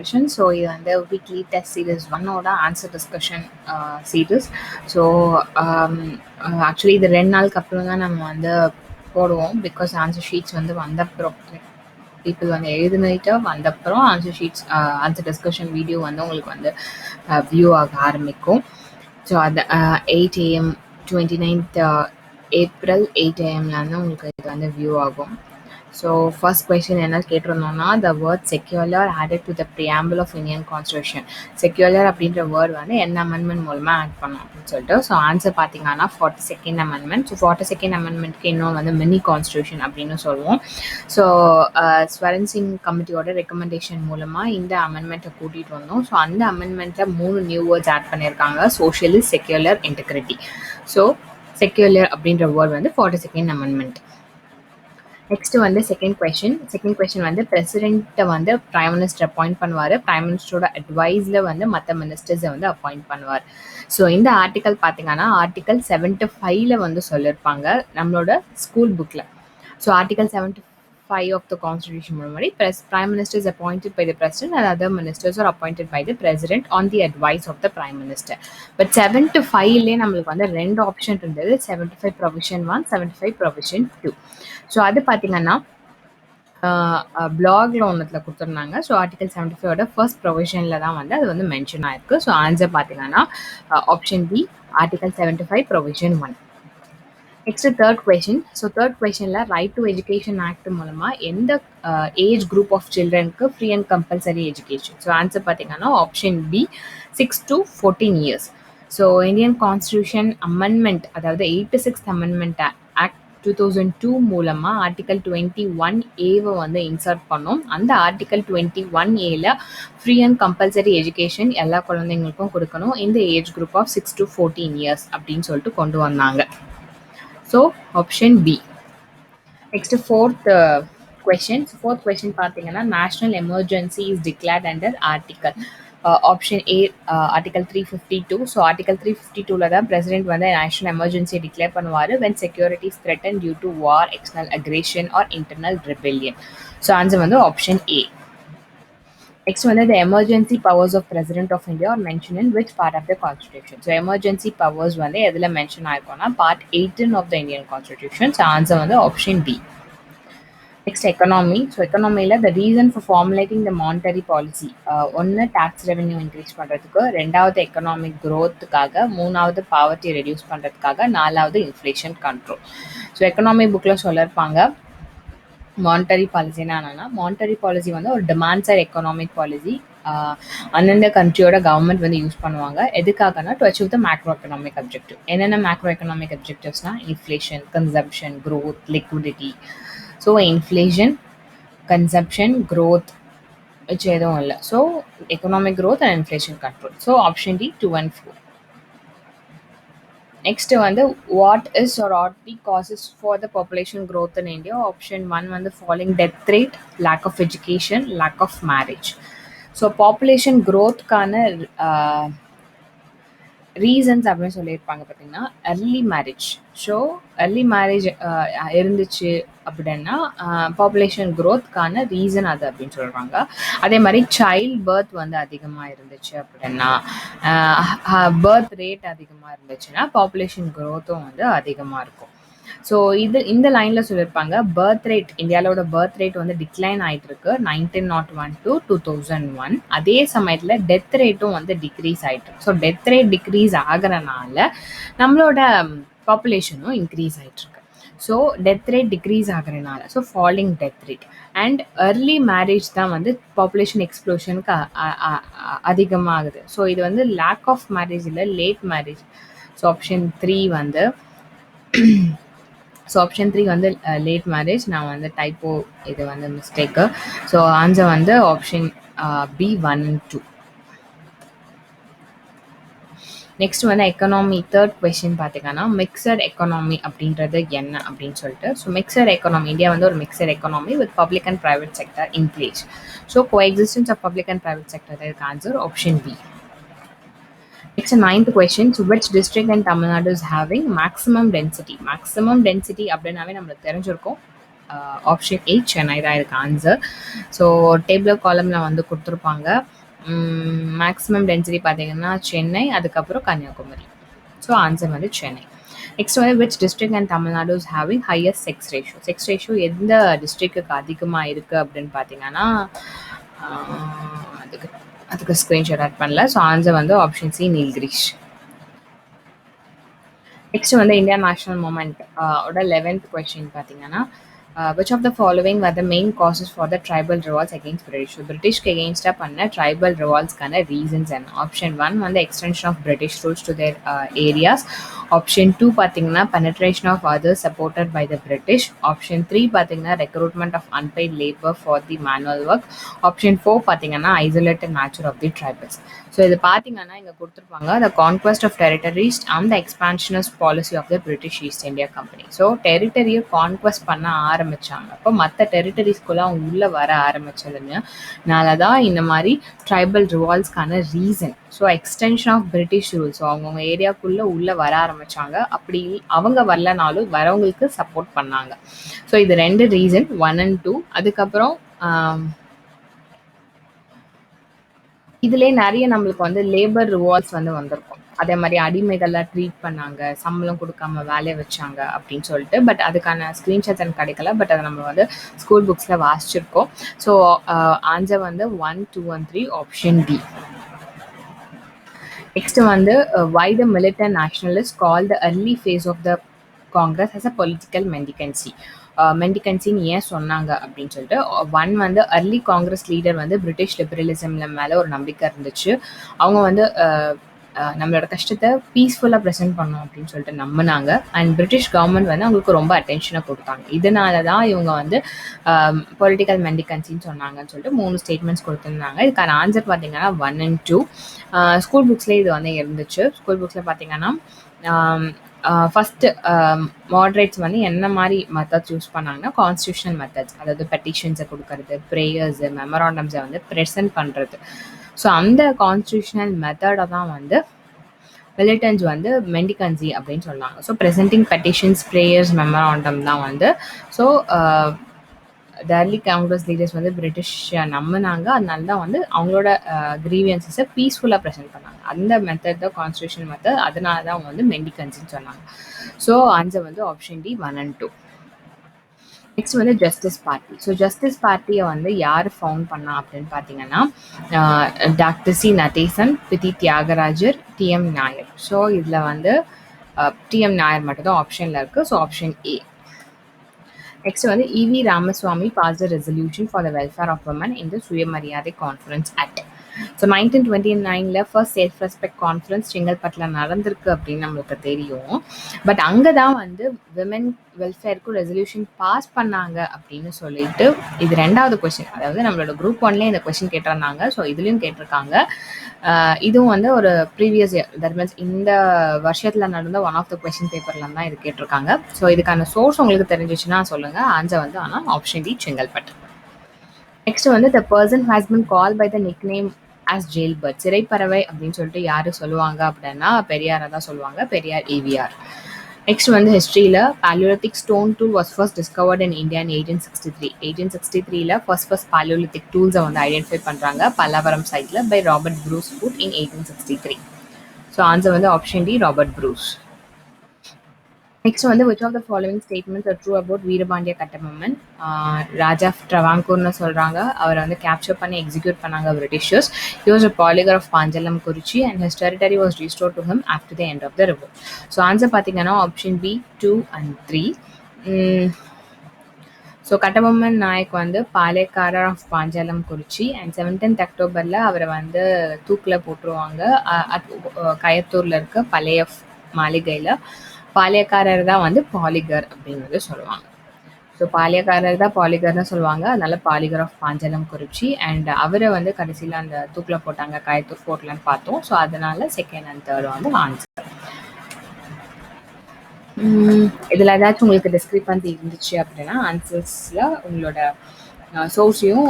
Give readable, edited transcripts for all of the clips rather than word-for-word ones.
Question. So இது வந்து weekly test series 1ஓட answer discussion series. So actually இது 2 நாளுக்கு அப்புறம் தான் நம்ம வந்து போடுவோம். பிகாஸ் ஆன்சர் ஷீட்ஸ் வந்து வந்தப்புறம் பீப்புள் வந்து எழுதுனிட்டு வந்தப்புறம் answer sheets answer discussion video வந்து உங்களுக்கு வந்து வியூ ஆக ஆரம்பிக்கும். ஸோ அது 8 AM 29th April 8 AMலேருந்து உங்களுக்கு இது வந்து வியூ ஆகும். ஸோ ஃபர்ஸ்ட் கொஸ்டின் என்ன கேட்டிருந்தோம்னா, the word secular added to the preamble of Indian constitution. Secular அப்படின்ற வேர்ட் வந்து என்ன அமெண்ட்மெண்ட் மூலமாக ஆட் பண்ணோம் அப்படின்னு சொல்லிட்டு. ஸோ ஆன்சர் பார்த்தீங்கன்னா 42nd அமெண்ட்மெண்ட். ஸோ 42nd அமெண்ட்மெண்ட்க்கு இன்னும் வந்து மினி கான்ஸ்டியூஷன் அப்படின்னு சொல்லுவோம். ஸோ ஸ்வரன் சிங் கமிட்டியோட ரெக்கமெண்டேஷன் மூலமாக இந்த அமெண்ட்மெண்ட்டை கூட்டிகிட்டு வந்தோம். ஸோ அந்த அமெண்ட்மெண்ட்டில் 3 நியூ வேர்ட்ஸ் ஆட் பண்ணியிருக்காங்க: socialist, secular, integrity. So secular அப்படின்ற வேர்ட் வந்து 42nd அமெண்ட்மெண்ட். நெக்ஸ்ட் வந்து செகண்ட் கொஸ்டின் வந்து பிரசிடென்ட்டை வந்து பிரைம் மினிஸ்டர் அப்பாயிண்ட் பண்ணுவார். பிரைம் மினிஸ்டரோட அட்வைஸில் வந்து மற்ற மினிஸ்டர்ஸை வந்து அப்பாயிண்ட் பண்ணுவார். ஸோ இந்த ஆர்டிக்கல் பார்த்தீங்கன்னா ஆர்டிக்கல் 75 வந்து சொல்லியிருப்பாங்க நம்மளோட ஸ்கூல் புக்கில். So article 75 of the constitution முன்னாடி prime minister is appointed by the president and other ministers are appointed by the president on the advice of the prime minister. But 75லே நம்மளுக்கு வந்து 2 option இருந்தது: 75 provision 1, 75 provision 2. So அது பார்த்தீங்கன்னா பிளாக்ல ஒன்றத்தில் கொடுத்துருந்தாங்க. So article 75ஓட ஃபர்ஸ்ட் ப்ரொவிஷனில் தான் வந்து அது வந்து மென்ஷன் ஆயிருக்கு. ஸோ ஆன்சர் பார்த்தீங்கன்னா option B, article 75 provision 1. Next third question. So third கொஸ்டினில் ரைட் டு எஜுகேஷன் ஆக்ட் மூலமாக எந்த ஏஜ் குரூப் ஆஃப் சில்ட்ரனுக்கு free and compulsory education? So answer பார்த்தீங்கன்னா option B, 6 to 14 years. So Indian constitution amendment, அதாவது 86th amendment act 2002 மூலமாக article 21A வந்து insert பண்ணோம். அந்த article 21A free and compulsory education எல்லா குழந்தைங்களுக்கும் கொடுக்கணும் இந்த age group of 6 to 14 years அப்படின்னு சொல்லிட்டு கொண்டு வந்தாங்க. So option B. Next fourth question பார்த்தீங்கன்னா national emergency is declared under article. Option A, article 352. So article 352ல தான் பிரசிடென்ட் வந்து நேஷனல் எமர்ஜென்சியை டிக்ளேர் பண்ணுவார் when security is threatened due to war, external aggression or internal rebellion. So answer வந்து option A. Next one is the emergency powers of President of India are mentioned in which part of the Constitution? So emergency powers வந்து எதுல mention ஆயிருக்கும்னா part 18 of the Indian Constitution. So answer வந்து option D. Next economy. So economyல the reason for formulating the monetary policy, ஒன்று tax revenue increase பண்ணுறதுக்கு, ரெண்டாவது economic growthக்காக, மூணாவது poverty reduce பண்ணுறதுக்காக, நாலாவது inflation control. So economy bookல சொல்லிருப்பாங்க மானிட்டரி பாலிசினா என்னன்னா, monetary policy வந்து ஒரு டிமாண்ட் சைட் எக்கனாமிக் பாலிசி அந்தந்த கண்ட்ரியோட கவர்மெண்ட் வந்து யூஸ் பண்ணுவாங்க. எதுக்காகனா to achieve the macro economic objective. என்னென்ன மேக்ரோ எக்கனாமிக் அப்ஜெக்டிவ்ஸ்னா inflation, consumption, growth, liquidity. So inflation, consumption, growth வச்சு எதுவும் இல்லை. So economic growth and inflation control. So option D 2 and 4. Next வந்து what is are add the causes for the population growth in India? Option 1 வந்து falling death rate, lack of education, lack of marriage. So population க்ரோத்க்கான reasons அப்படின்னு சொல்லியிருப்பாங்க பார்த்தீங்கன்னா early marriage. So early marriage இருந்துச்சு அப்படின்னா population க்ரோத்க்கான reason அது அப்படின்னு சொல்கிறாங்க. அதே மாதிரி சைல்ட் பர்த் வந்து அதிகமாக இருந்துச்சு அப்படின்னா, பர்த் ரேட் அதிகமாக இருந்துச்சுன்னா பாப்புலேஷன் க்ரோத்தும் வந்து அதிகமாக இருக்கும். ஸோ இந்த லைனில் சொல்லியிருப்பாங்க பர்த் ரேட், இந்தியாவோட பர்த் ரேட் வந்து டிக்ளைன் ஆகிட்டு இருக்கு 1901 to 2001. அதே சமயத்தில் டெத் ரேட்டும் வந்து டிக்ரீஸ் ஆகிட்டு இருக்கு. ஸோ டெத் ரேட் டிக்ரீஸ் ஆகிறனால நம்மளோட பாப்புலேஷனும் இன்க்ரீஸ் ஆகிட்டு இருக்கு. ஸோ டெத் ரேட் டிக்ரீஸ் ஆகிறனால, so falling death rate and early marriage தான் வந்து பாப்புலேஷன் எக்ஸ்ப்ளோஷனுக்கு அதிகமாகுது. ஸோ இது வந்து லேக் ஆஃப் மேரேஜ் இல்லை, லேட் மேரேஜ். ஸோ ஆப்ஷன் 3 வந்து ஸோ ஆப்ஷன் 3 வந்து லேட் மேரேஜ். நான் வந்து டைப்போ, இது வந்து மிஸ்டேக்கு. ஸோ ஆன்சர் வந்து ஆப்ஷன் பி 1 and 2. நெக்ஸ்ட் வந்து எக்கனாமி. தேர்ட் கொஸ்டின் பார்த்தீங்கன்னா மிக்சட் எக்கனாமி அப்படின்றது என்ன அப்படின்னு சொல்லிட்டு. ஸோ மிக்சட் எக்கனாமி, இந்தியா வந்து ஒரு mixed economy with public and private sector in place. So coexistence of public and private sector இதுக்கு answer option B. Next, 9th question. So which district in Tamil Nadu is having maximum density? Maximum density அப்படின்னாவே நம்மளுக்கு தெரிஞ்சிருக்கும் option A Chennai தான் இதுக்கு answer. So table காலமில் வந்து கொடுத்துருப்பாங்க. Maximum density பார்த்தீங்கன்னா சென்னை, அதுக்கப்புறம் கன்னியாகுமரி. ஸோ ஆன்சர் வந்து சென்னை. நெக்ஸ்ட் வந்து which district and Tamil Nadu is having highest sex ratio. Sex ratio எந்த டிஸ்ட்ரிக்ட்டுக்கு அதிகமாக இருக்குது அப்படின்னு பார்த்தீங்கன்னா அதுக்கு ஸ்க்ரீன்ஷாட் ஆட் பண்ணல. ஸோ ஆன்சர் வந்து ஆப்ஷன் சி நீல்கிரிஷ். நெக்ஸ்ட் வந்து இந்தியன் நேஷனல் மூமெண்ட் ஓட 11th கொஸ்டின் பார்த்தீங்கன்னா which of the following were the main causes for the tribal revolts against British? பிரிட்டிஷ்க்கு எகெயின்ஸ்டாக பண்ண ட்ரைபல் ரிவால்ட்ஸ்க்கான ரீசன்ஸ் என்ன? ஆப்ஷன் 1 வந்து extension of British rules to their areas. Option 2 பார்த்தீங்கன்னா penetration of others supported by the British. Option 3 பார்த்தீங்கன்னா recruitment of unpaid labour for the manual work. Option 4 பார்த்தீங்கன்னா isolated nature of the tribals. So இது பார்த்தீங்கன்னா இங்கே கொடுத்துருப்பாங்க the conquest of territories and the expansionist policy of the British East India Company. So டெரிட்டரியை conquest பண்ண ஆரம்பித்தாங்க. அப்போ மற்ற டெரிட்டரிஸ்குள்ளே அவங்க உள்ளே வர ஆரம்பித்ததுனால தான் இந்த மாதிரி ட்ரைபல் ரிவால்ட்ஸ்க்கான reason. So extension of British rules. So அவங்கவுங்க ஏரியாக்குள்ளே உள்ளே வர ஆரம்பித்தாங்க. அப்படி அவங்க வரலனாலும் வரவங்களுக்கு சப்போர்ட் பண்ணாங்க. ஸோ இது 2 ரீசன் 1 and 2. அதுக்கப்புறம் இதுலேயே நிறைய நம்மளுக்கு வந்து லேபர் ரிவால்ட்ஸ் வந்து வந்திருக்கும். அதே மாதிரி அடிமைகள்லாம் ட்ரீட் பண்ணாங்க, சம்பளம் கொடுக்காம வேலையை வச்சாங்க அப்படின்னு சொல்லிட்டு. பட் அதுக்கான ஸ்க்ரீன்ஷாட்ஸ் எனக்கு கிடைக்கல. பட் அதை நம்ம வந்து ஸ்கூல் புக்ஸில் வாசிச்சிருக்கோம். ஸோ ஆன்சர் வந்து 1, 2 and 3 ஆப்ஷன் டி. நெக்ஸ்ட் வந்து why the militant nationalists called the early phase of the Congress as a political mendicancy. மெண்டிகன்சின்னு ஏன் சொன்னாங்க அப்படின்னு சொல்லிட்டு 1 வந்து அர்லி காங்கிரஸ் லீடர் வந்து பிரிட்டிஷ் லிபரலிசம்ல மேலே ஒரு நம்பிக்கை இருந்துச்சு. அவங்க வந்து நம்மளோட கஷ்டத்தை பீஸ்ஃபுல்லாக ப்ரெசென்ட் பண்ணோம் அப்படின்னு சொல்லிட்டு நம்பினாங்க. அண்ட் பிரிட்டிஷ் கவர்மெண்ட் வந்து அவங்களுக்கு ரொம்ப அட்டென்ஷனை கொடுத்தாங்க. இதனால தான் இவங்க வந்து பொலிட்டிக்கல் மெண்டிகன்சின்னு சொன்னாங்கன்னு சொல்லிட்டு 3 ஸ்டேட்மெண்ட்ஸ் கொடுத்துருந்தாங்க. இதுக்கான ஆன்சர் பார்த்தீங்கன்னா 1 and 2. ஸ்கூல் புக்ஸ்லேயே இது வந்து இருந்துச்சு. ஸ்கூல் புக்ஸில் பார்த்தீங்கன்னா ஃபஸ்ட்டு மாட்ரேட்ஸ் வந்து என்ன மாதிரி மெத்தட்ஸ் யூஸ் பண்ணாங்கன்னா கான்ஸ்டியூஷனல் மெத்தட்ஸ், அதாவது பெட்டிஷன்ஸை கொடுக்கறது, ப்ரேயர்ஸு, மெமராண்டம்ஸை வந்து ப்ரெசென்ட் பண்ணுறது. ஸோ அந்த கான்ஸ்டியூஷனல் மெத்தடை தான் வந்து மிலிட்டன்ஸ் வந்து மெண்டிகன்சி அப்படின்னு சொன்னாங்க. So presenting petitions, prayers, memorandum தான் வந்து. ஸோ த அர்லி காங்கிரஸ் லீடர்ஸ் வந்து பிரிட்டிஷ் நம்பினாங்க. அதனால தான் வந்து அவங்களோட கிரீவியன்ஸஸை பீஸ்ஃபுல்லாக ப்ரெசென்ட் பண்ணாங்க. அந்த மெத்தட் தான் கான்ஸ்டியூஷன் மெத்தட். அதனால தான் அவங்க வந்து மெண்டிகன்சின்னு சொன்னாங்க. ஸோ ஆன்சர் வந்து ஆப்ஷன் டி 1 and 2. நெக்ஸ்ட் வந்து ஜஸ்டிஸ் பார்ட்டி. ஸோ ஜஸ்டிஸ் பார்ட்டியை வந்து யார் ஃபவுண்ட் பண்ணா அப்படின்னு பார்த்தீங்கன்னா doctor C Natesan, Pitti Theagaraya, TM Nair. So இதில் வந்து டிஎம் நாயர் மட்டும்தான் ஆப்ஷனில் இருக்குது. So option A. நெக்ஸ்ட் வந்து EV Ramaswamy pass a resolution for the welfare of women in the சுயமரியாதை conference act. So 1929 first self respect conference செங்கல்பட்டில் நடந்திருக்கு அப்படின்னு நம்மளுக்கு தெரியும். பட் அங்கே தான் வந்து விமன் வெல்ஃபேருக்கு ரெசல்யூஷன் பாஸ் பண்ணாங்க அப்படின்னு சொல்லிட்டு இது 2வது கொஸ்டின். அதாவது நம்மளோட குரூப் 1லேயே இந்த கொஸ்டின் கேட்டிருந்தாங்க. ஸோ இதுலேயும் கேட்டிருக்காங்க. இதுவும் வந்து ஒரு ப்ரீவியஸ் இயர், தட் மீன்ஸ் இந்த வருஷத்தில் நடந்த ஒன் ஆஃப் த கொஸ்டின் பேப்பரில் தான் இது கேட்டிருக்காங்க. ஸோ இதுக்கான சோர்ஸ் உங்களுக்கு தெரிஞ்சிச்சுன்னா சொல்லுங்கள். ஆன்சர் வந்து ஆனால் ஆப்ஷன் டி செங்கல்பட்டு. நெக்ஸ்ட் வந்து the person has been call by the nick name as jail bird. சிறைப்பறவை அப்படின்னு சொல்லிட்டு யார் சொல்லுவாங்க அப்படின்னா பெரியாரை தான் சொல்லுவாங்க, பெரியார் EVR. நெக்ஸ்ட் வந்து ஹிஸ்ட்ரியில் palaeolithic stone tool was first discovered in India in 1863. 1863 first palaeolithic டூல்ஸை வந்து ஐடென்டிஃபை பண்ணுறாங்க பல்லாவரம் சைட்டில் by Robert Bruce Foote in 1863. So answer வந்து option D Robert Bruce. Next வந்து which of the following statements are true about Veerapandiya Kattabomman? ராஜா ட்ரவாங்கூர்னு சொல்கிறாங்க. அவரை வந்து கேப்சர் பண்ணி எக்ஸிக்யூட் பண்ணாங்க பிரிட்டிஷர்ஸ். He was a polygar of Panchalankurichi and his territory was restored to him after the end of the revolt. So answer பார்த்தீங்கன்னா option B 2 and 3. So Kattabomman Nayak வந்து பாலேக்காரர் of Panchalam Kurichi and 17th அக்டோபரில் அவரை வந்து தூக்கில் போட்டுருவாங்க. கயத்தூரில் இருக்க பழைய மாளிகையில். பாலியக்காரர் தான் வந்து பாலிகர் அப்படின்னு சொல்லுவாங்க. ஸோ பாலியக்காரர் தான் பாலிகர்னு சொல்லுவாங்க. அதனால பாலிகர் ஆஃப் பாஞ்சலம் குறிச்சி. அண்ட் அவரை வந்து கடைசியில் அந்த தூக்கில் போட்டாங்க கயத்தூர் ஃபோர்ட்லன்னு பார்த்தோம். ஸோ அதனால 2nd and 3rd வந்து ஆன்சர். இதில் ஏதாச்சும் உங்களுக்கு டிஸ்கிரிப்பன்சி இருந்துச்சு அப்படின்னா ஆன்சர்ஸில் உங்களோட சோர்ஸையும்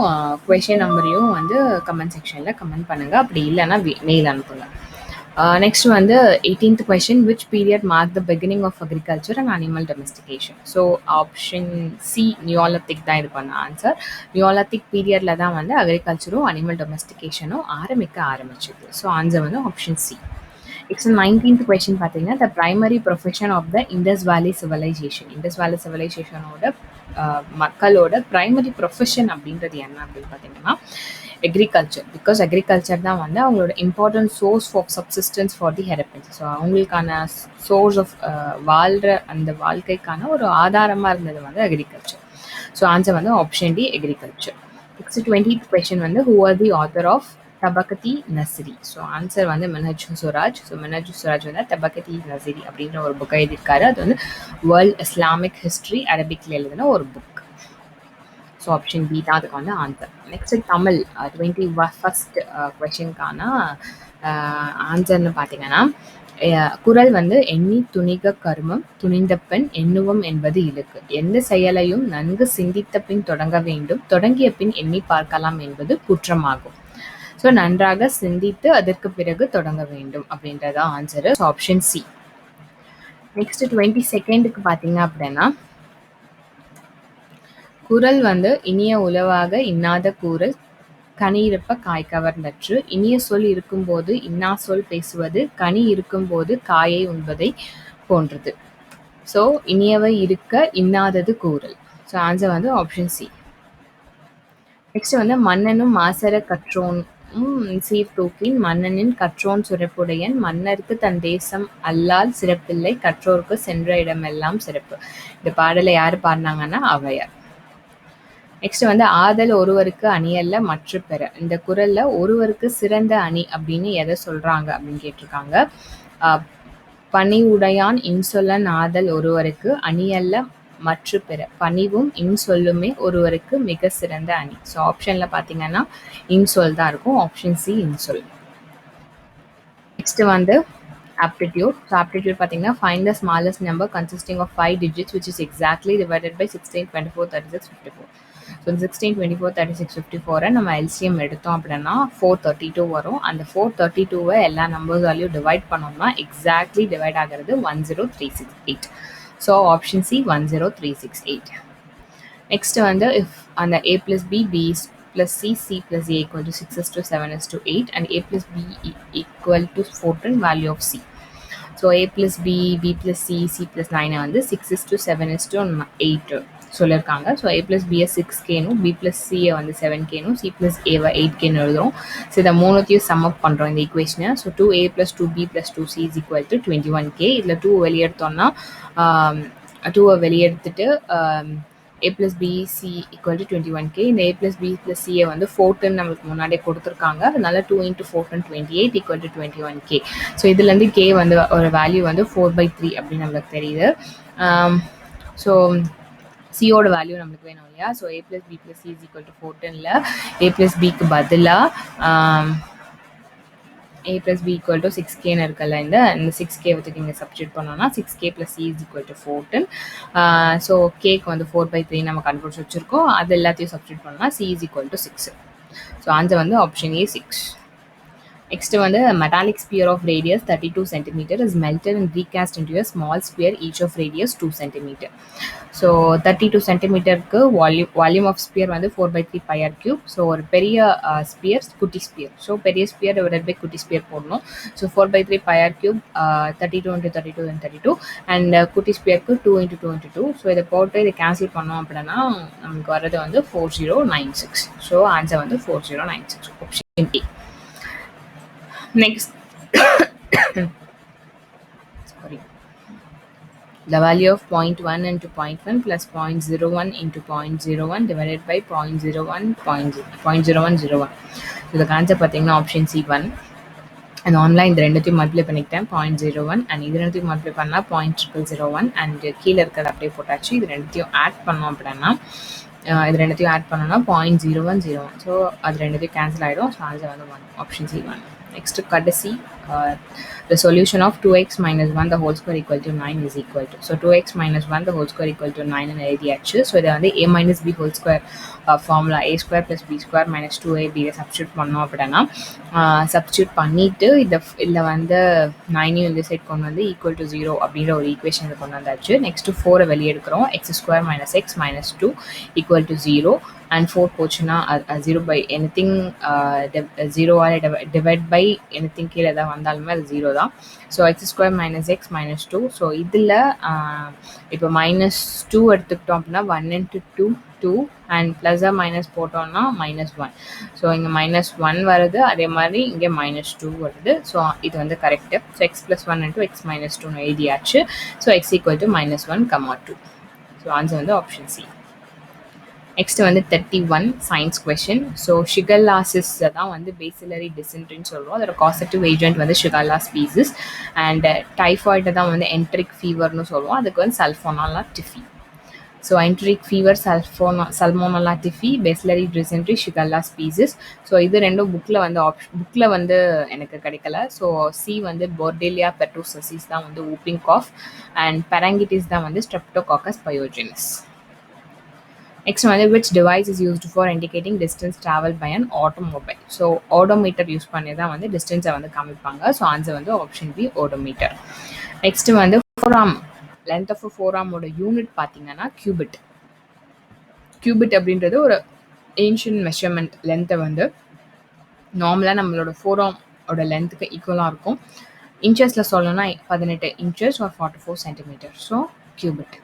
கொஷின் நம்பரையும் வந்து கமெண்ட் செக்ஷனில் கமெண்ட் பண்ணுங்கள். அப்படி இல்லைன்னா மெயில் அனுப்புங்க. Next வந்து 18th question, which period marked the beginning of agriculture and animal domestication? So option C Neolithic தான் இதுக்கான ஆன்சர். நியோலித்திக் பீரியட்ல தான் வந்து அக்ரிகல்ச்சரும் அனிமல் டொமஸ்டிகேஷனும் ஆரம்பிச்சது. ஸோ ஆன்சர் வந்து option C. Next 19th question பார்த்தீங்கன்னா the primary profession of the Indus Valley civilization. Indus Valley civilizationோட மக்களோட primary profession அப்படின்றது என்ன அப்படின்னு பார்த்தீங்கன்னா agriculture. Because agriculture தான் வந்து அவங்களோட important source of subsistence for the Harappans. So அவங்களுக்கான source of வாழ்கிற அந்த வாழ்க்கைக்கான ஒரு ஆதாரமாக இருந்தது வந்து agriculture. ஸோ ஆன்சர் வந்து option D agriculture. Next 20th question வந்து who are the author of Tabaqat Nasiri? So answer வந்து மினஹஜ் சுராஜ். ஸோ மினஹஜ் சுராஜ் வந்து தபகதி நசிரி அப்படின்ற ஒரு புக் எழுதியிருக்காரு. அது வந்து வேர்ல்ட் இஸ்லாமிக் ஹிஸ்ட்ரி அரபிக்ல எழுதின ஒரு புக். ஸோ ஆப்ஷன் பி தான் அதுக்கு வந்து ஆன்சர். நெக்ஸ்ட் தமிழ் 21st கொஷினுக்கான ஆன்சர்னு பார்த்தீங்கன்னா குறள் வந்து எண்ணி துணிக கருமம் துணிந்த பெண் எண்ணுவம் என்பது இலக்கு. எந்த செயலையும் நன்கு சிந்தித்த பின் தொடங்க வேண்டும், தொடங்கிய பின் எண்ணி பார்க்கலாம் என்பது குற்றமாகும். ஸோ நன்றாக சிந்தித்து அதற்கு பிறகு தொடங்க வேண்டும் அப்படின்றதா answer. So option C. Next 22க்கு பார்த்தீங்க அப்படின்னா குறள் வந்து இனிய உளவாக இன்னாத கூறல் கனி இருப்ப காய் கவர்ந்தற்று. இனிய சொல் இருக்கும்போது இன்னா சொல் பேசுவது கனி இருக்கும்போது காயை உண்பதை போன்றது. ஸோ இனியவை இருக்க இன்னாதது கூறல். ஸோ ஆன்சர் வந்து ஆப்ஷன் சி. நெக்ஸ்ட் வந்து மன்னனும் மாசர கற்றோன் சீர்தூக்கின் மன்னனின் கற்றோன் சிறப்புடையன் மன்னருக்கு தன் தேசம் அல்லால் சிறப்பில்லை கற்றோருக்கு சென்ற இடமெல்லாம் சிறப்பு. இந்த பாடலை யார் பாடினாங்கன்னா ஔவையார். நெக்ஸ்ட் வந்து ஆதல் ஒருவருக்கு அணியல்ல மற்ற பெற. இந்த குறள்ல ஒருவருக்கு சிறந்த அணி அப்படின்னு எதை சொல்றாங்க அப்படின்னு கேட்டிருக்காங்க. பணிவுடையான் இன்சொல்லன் ஆதல் ஒருவருக்கு அணியல்ல மற்ற பிற. பணிவும் இன்சொல்லுமே ஒருவருக்கு மிக சிறந்த அணி. ஸோ ஆப்ஷன்ல பார்த்தீங்கன்னா இன்சொல் தான் இருக்கும். ஆப்ஷன் சி இன்சொல். நெக்ஸ்ட் வந்து aptitude. ஸோ aptitude பார்த்தீங்கன்னா find the smallest number consisting of 5 digits which is exactly divided by 16, 24, 36, 54. So 16, 24, 36, 54 நம்ம எல்சிஎம் எடுத்தோம் அப்படின்னா 432 வரும். அந்த 432வை எல்லா நம்பர்ஸாலையும் டிவைட் பண்ணோம்னா எக்ஸாக்ட்லி டிவைட் ஆகிறது 10368. So option C 10368. நெக்ஸ்ட் வந்து இஃப் அந்த a plus b, b plus c, c plus a equal to 6:7:8 and a plus b equal to 14 value of c. So a plus b, b plus c, c plus 9 வந்து 6:7:8 சொல்லியிருக்காங்க. So a plus b 6Kனும் b plus c வந்து 7Kனும் c plus a 8Kன்னு எழுதுறோம். So இதை மூணுத்தையும் some அப் பண்ணுறோம் இந்த ஈக்குவேஷனை. So 2a plus 2b plus 2c is equal to 21K. இதில் 2 வெளியெடுத்தோம்னா 2 வெளியெடுத்துட்டு a plus b c equal to 21K. இந்த a plus b plus c வந்து 14 நம்மளுக்கு முன்னாடியே கொடுத்துருக்காங்க. அதனால 2 into 14 28 equal to 21K. So இதுலேருந்து k வந்து ஒரு வேல்யூ வந்து 4/3 அப்படின்னு நம்மளுக்கு தெரியுது. ஸோ சியோட வேல்யூ நம்மளுக்கு வேணும் இல்லையா? So a plus b plus c is equal to 14ல a plus bக்கு பதிலாக a plus b equal to 6Kன்னு இருக்குல்ல. இந்த 6K வச்சுக்கு இங்கே சப்ஸ்டியூட் பண்ணோம்னா 6K plus c is equal to 14. So கேக்கு வந்து 4/3 நம்ம கண்டுபிடிச்சி வச்சுருக்கோம். அது எல்லாத்தையும் சப்ஸ்டியூட் பண்ணோம்னா c is equal to 6. So answer வந்து ஆப்ஷன் ஏ 6. நெக்ஸ்ட் வந்து metallic sphere of radius 32 cm is melted and recast into a small sphere each of radius 2 cm. So 32 சென்டிமீட்டருக்கு வால்யூம் ஆஃப் ஸ்பியர் வந்து 4/3 pi r3. ஸோ ஒரு பெரிய sphere குட்டி sphere. So பெரிய sphere divided by குட்டி sphere போடணும். So 4/3 pi r3 32 into 32 and 32 and குட்டி ஸ்பியருக்கு 2 into 2 into 2. So இதை போட்டு இதை கேன்சல் பண்ணோம் அப்படின்னா நமக்கு வர்றது வந்து 4096. ஸோ ஆன்சர் வந்து 4096 option D. Next, sorry, the value of 0.1 into 0.1 plus 0.01 into 0.01 divided by 0.0101. இந்த கான்செப்ட் பார்த்தீங்கன்னா ஆப்ஷன் சி 1. அந்த ஆன்லைன் இது ரெண்டுத்தையும் மல்டிப்ளை பண்ணிக்கிட்டேன் 0.01 அண்ட் இது ரெண்டுத்தையும் மல்டிப்ளை பண்ணால் 0.0001 அண்ட் கீழே இருக்கிறது அப்படியே போட்டாச்சு. இது ரெண்டுத்தையும் ஆட் பண்ணோம் அப்படின்னா இது ரெண்டுத்தையும் ஆட் பண்ணோம்னா 0.0101. ஸோ அது ரெண்டுத்தையும் கேன்சல் ஆகிடும். ஸோ ஆன்சர் வந்து 1 option C 1. Next courtesy, the solution of 2x minus 1 the whole square equal to 9 is equal to, so 2x minus 1 the whole square equal to 9 and எழுதியாச்சு. So இதை வந்து a minus b whole square formula a square plus b square minus 2ab substitute பண்ணோம் அப்படின்னா substitute பண்ணிவிட்டு இதில் வந்து 9 இந்த side கொண்டு வந்து ஈக்குவல் டு 0 அப்படின்ற ஒரு ஈக்குவேஷன் கொண்டு வந்தாச்சு. நெக்ஸ்ட்டு 4 வெளியே எடுக்கிறோம். X square minus x minus 2 equal to 0 and 4 போச்சுன்னா 0 by anything 0ஆல் டிவைட் பை anything கீழே எதாவது வந்தாலுமே அது 0 தான். So x square minus x minus 2. So இதில் இப்போ மைனஸ் 2 எடுத்துக்கிட்டோம் அப்படின்னா 1 into 2 2 அண்ட் ப்ளஸ்ஸாக மைனஸ் போட்டோம்னா மைனஸ் 1. ஸோ இங்கே மைனஸ் 1 வருது, அதே மாதிரி இங்கே மைனஸ் 2 வருது. ஸோ இது வந்து correct. So X plus 1 into X minus 2 எழுதியாச்சு. So X equal to minus 1, 2. So answer வந்து ஆப்ஷன் சி. நெக்ஸ்ட் வந்து 31 சயின்ஸ் கொஷின். ஸோ ஷிகல்லாசிஸ் தான் வந்து பேசிலரி டிசென்ட்ரின்னு சொல்லுவோம். அதோட காசட்டிவ் ஏஜென்ட் வந்து ஷிகல்லா ஸ்பீசிஸ். அண்ட் டைஃபாய்டை தான் வந்து என்ட்ரிக் ஃபீவர்னு சொல்லுவோம். அதுக்கு வந்து salmonella typhi. So enteric fever salmonella typhi, bacillary dysentery, shigella species. So இது ரெண்டும் புக்கில் வந்து எனக்கு கிடைக்கல. ஸோ சி வந்து போர்டேலியா பெர்டூசசிஸ் தான் வந்து வூப்பிங் காஃப், அண்ட் பெராங்கிட்டிஸ் தான் வந்து streptococcus பயோஜெனிஸ். Next one, which device is used for indicating distance traveled by an automobile? So odometer use பண்ணி தான் வந்து டிஸ்டன்ஸை வந்து காமிப்பாங்க. ஸோ ஆன்சர் வந்து ஆப்ஷன் பி ஓடோமீட்டர். நெக்ஸ்ட் வந்து ஃபோராம், லென்த் ஆஃப் ஃபோராமோட யூனிட் பார்த்தீங்கன்னா கியூபிட். கியூபிட் அப்படின்றது ஒரு ஏன்ஷியன்ட் மெஷர்மெண்ட். லென்த்தை வந்து நார்மலாக நம்மளோட ஃபோராமோட லென்த்துக்கு ஈக்குவலாக இருக்கும். இன்ச்சஸில் சொல்லணும்னா 18 inches or 44 centimeters. So cubit.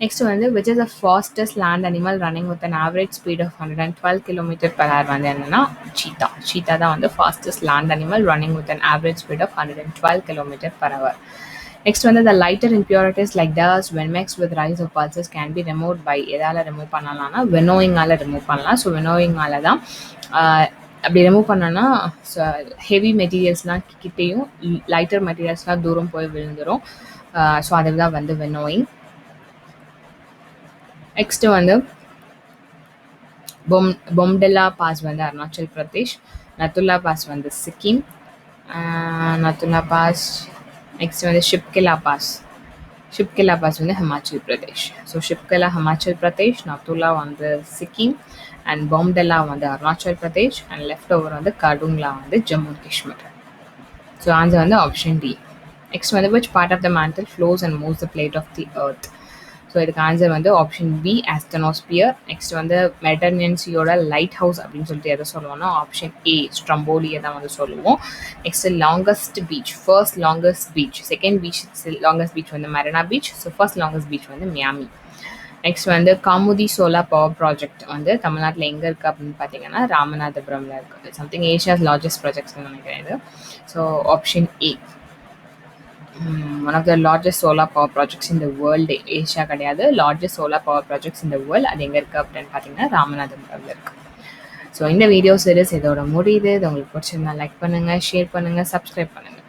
Next வந்து which is the fastest land animal running with an average speed of 112 km per hour வந்து என்னன்னா cheetah. Cheetah தான் வந்து fastest land animal running with an average speed of 112 km per hour. Next வந்து the lighter impurities like dust when mixed with rice or pulses can be removed by எதால remove பண்ணலாம்னா வினோயிங்கால remove பண்ணலாம். So வினோயிங்கால தான் அப்படி remove பண்ணோன்னா heavy மெட்டீரியல்ஸ்லாம் கிட்டேயும் lighter மெட்டீரியல்ஸ்லாம் தூரம் போய் விழுந்துடும். ஸோ அதில் தான் வந்து வினோயிங். நெக்ஸ்ட்டு வந்து பொம்டெல்லா பாஸ் வந்து அருணாச்சல் பிரதேஷ், நத்துல்லா பாஸ் வந்து சிக்கிம், நத்துல்லா பாஸ். நெக்ஸ்ட் வந்து ஷிப்கிலா பாஸ். ஷிப்கிலா பாஸ் வந்து ஹிமாச்சல் பிரதேஷ். ஸோ ஷிப்கிலா ஹிமாச்சல் பிரதேஷ், நத்துல்லா வந்து சிக்கிம், அண்ட் பொம்டெல்லா வந்து Arunachal Pradesh, and left over வந்து கடுங்லா வந்து Jammu and Kashmir. So answer வந்து ஆப்ஷன் டி. நெக்ஸ்ட் வந்து which part of the mantle flows and moves the plate of the earth? So இதுக்கு ஆன்சர் வந்து ஆப்ஷன் பி ஆஸ்தனோஸ்பியர். நெக்ஸ்ட் வந்து மெட்டர்னன்சியோட லைட் ஹவுஸ் அப்படின்னு சொல்லிட்டு எதை சொல்லுவோம்னா ஆப்ஷன் ஏ ஸ்ட்ரம்போலியை தான் வந்து சொல்லுவோம். Next longest beach, first longest beach, second beach longest beach வந்து Marina beach. So first longest beach வந்து மியாமி. நெக்ஸ்ட் வந்து காமுதி சோலார் பவர் ப்ராஜெக்ட் வந்து தமிழ்நாட்டில் எங்கே இருக்குது அப்படின்னு பார்த்தீங்கன்னா ராமநாதபுரமில் இருக்குது. சம்திங் ஏஷியாஸ் லார்ஜஸ்ட் ப்ராஜெக்ட்ஸ்னு நினைக்கிறேன் இது. So option A. One of the largest solar power projects in the world. Asia கிடையாது, largest solar power projects in the world. அது எங்கே இருக்குது அப்படின்னு பார்த்தீங்கன்னா ராமநாதபுரமில் இருக்குது. ஸோ இந்த வீடியோ சீரிஸ் இதோட முடியுது. இது உங்களுக்கு பிடிச்சிருந்தா லைக் பண்ணுங்கள், ஷேர் பண்ணுங்கள், சப்ஸ்கிரைப் பண்ணுங்கள்.